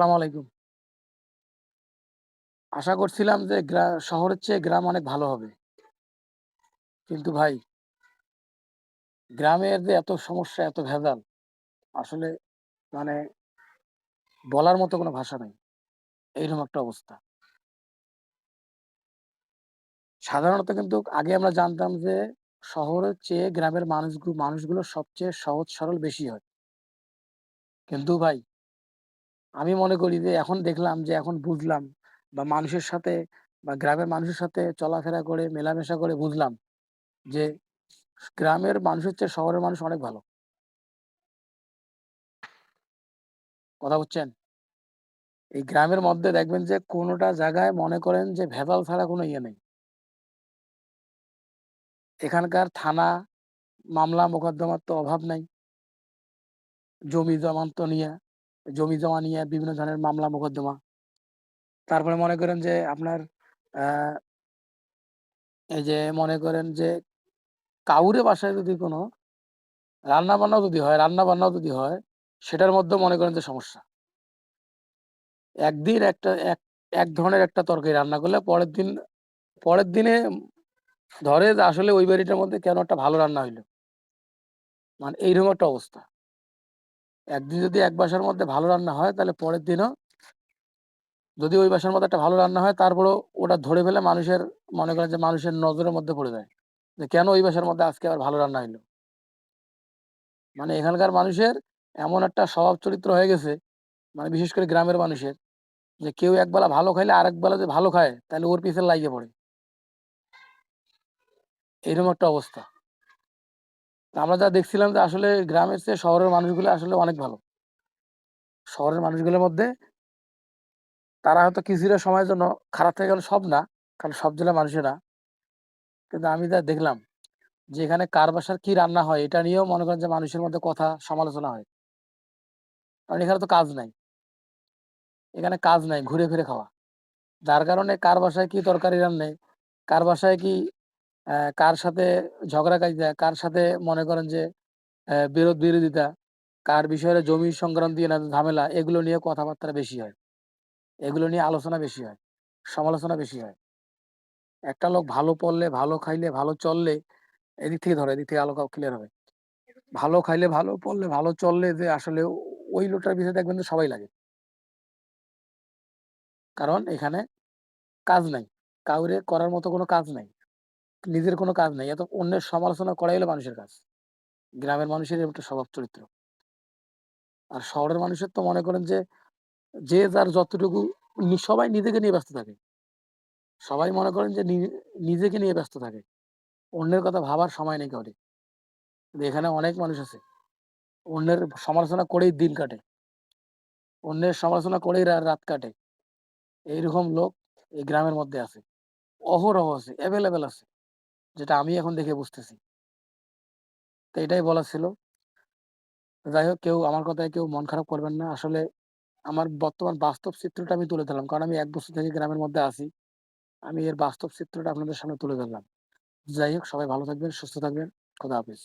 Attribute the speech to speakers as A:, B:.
A: আসসালামু আলাইকুম। আশা করছিলাম যে শহরের চেয়ে গ্রাম অনেক ভালো হবে। কিন্তু ভাই গ্রামের যে এত সমস্যা, এত ভেজাল আসলে মানে বলার মতো কোনো ভাষা নাই। এইরকম একটা অবস্থা। সাধারণত কিন্তু আগে আমরা জানতাম যে শহরের চেয়ে গ্রামের মানুষগুলো সবচেয়ে সহজ সরল বেশি হয়। কিন্তু ভাই আমি মনে করি যে এখন দেখলাম যে এখন বুঝলাম বা মানুষের সাথে বা গ্রামের মানুষের সাথে চলাফেরা করে মেলামেশা করে বুঝলাম যে গ্রামের মানুষের চেয়ে শহরের মানুষ অনেক ভালো। কথা বুঝছেন? এই গ্রামের মধ্যে দেখবেন যে কোনোটা জায়গায় মনে করেন যে ভেজাল ছাড়া কোনো ইয়ে নেই। এখানকার থানা, মামলা মোকদ্দমার তো অভাব নাই। জমি জমা নিয়ে বিভিন্ন ধরনের মামলা মোকদ্দমা। তারপরে মনে করেন যে আপনার আ এই যে মনে করেন যে কাউরে বাসায় যদি কোনো রান্না-বান্নাও যদি হয়, সেটার মধ্যেও মনে করেন যে সমস্যা। একদিন এক ধরনের একটা তরকারি রান্না করলে পরের দিনে ধরে যে আসলে ওই বাড়িটার মধ্যে কেন একটা ভালো রান্না হইলো। মানে এইরকম একটা অবস্থা। একদিন যদি এক বাসার মধ্যে ভালো রান্না হয়, তাহলে পরের দিনও যদি ওই বাসার মধ্যে একটা ভালো রান্না হয়, তারপরেও ওটা ধরে ফেলে মানুষের মনে করেন যে মানুষের নজরের মধ্যে পড়ে যায়। যে কেন ওই বাসার মধ্যে আজকে আবার ভালো রান্না হইলো? মানে এখানকার মানুষের এমন একটা স্বভাব চরিত্র হয়ে গেছে, মানে বিশেষ করে গ্রামের মানুষের, যে কেউ একবেলা ভালো খাইলে আরেক বেলা যদি ভালো খায়, তাহলে ওর পিছে লাইগা পড়ে। এরকম একটা অবস্থা। তা আমরা যা দেখছিলাম যে আসলে গ্রামের চেয়ে শহরের মানুষগুলো আসলে অনেক ভালো। শহরের মানুষগুলোর মধ্যে তারা হয়তো কিছুটা সময়ের জন্য খারাপ হয়ে গেল সব না, কারণ সব জেলার মানুষেরা। কিন্তু আমি যা দেখলাম যে এখানে কার বাসার কি রান্না হয় এটা নিয়েও মনে করেন যে মানুষের মধ্যে কথা সমালোচনা হয়। কারণ এখানে তো কাজ নাই। এখানে কাজ নাই ঘুরে ফিরে খাওয়া। যার কারণে কার বাসায় কি তরকারি রান্নে, কার বাসায় কি কার সাথে ঝগড়া কাইজা, কার সাথে মনে করেন যে বিরোধিতা, কার বিষয়ে জমি সংক্রান্তি না ঝামেলা এগুলো নিয়ে কথাবার্তা বেশি হয়। এগুলো নিয়ে আলোচনা বেশি হয়। সমালোচনা বেশি হয়। একটা লোক ভালো পড়লে, ভালো খাইলে, ভালো চললে এদিক থেকে ধরো, এদিক থেকে আলো ক্লিয়ার হবে। ভালো খাইলে, ভালো পড়লে, ভালো চললে যে আসলে ওই লোকটার পিছে দেখবেন যে সবাই লাগে। কারণ এখানে কাজ নাই। কাউরে করার মতো কোনো কাজ নাই। নিজের কোনো কাজ নাই। এত অন্যের সমালোচনা করাই হলো মানুষের কাজ। গ্রামের মানুষের এরকম একটা স্বভাব চরিত্র। আর শহরের মানুষের তো মনে করেন যে, যে যার যতটুকু সবাই নিজেকে নিয়ে ব্যস্ত থাকে। সবাই মনে করেন যে নিজেকে নিয়ে ব্যস্ত থাকে। অন্যের কথা ভাবার সময় নেই কাউরি। কিন্তু এখানে অনেক মানুষ আছে। অন্যের সমালোচনা করেই দিন কাটে। অন্যের সমালোচনা করেই রাত কাটে। এইরকম লোক এই গ্রামের মধ্যে আছে। অহরহ আছে, এভেইলেবল আছে। যেটা আমি এখন দেখে বুঝতেছি। তো এটাই বলার ছিল। যাই হোক আমার কথায় কেউ মন খারাপ করবেন না। আসলে আমার বর্তমান বাস্তব চিত্রটা আমি তুলে ধরলাম। কারণ আমি ১ বছর থেকে গ্রামের মধ্যে আছি। আমি এর বাস্তব চিত্রটা আপনাদের সামনে তুলে ধরলাম। যাই হোক সবাই ভালো থাকবেন, সুস্থ থাকবেন। খোদা হাফেজ।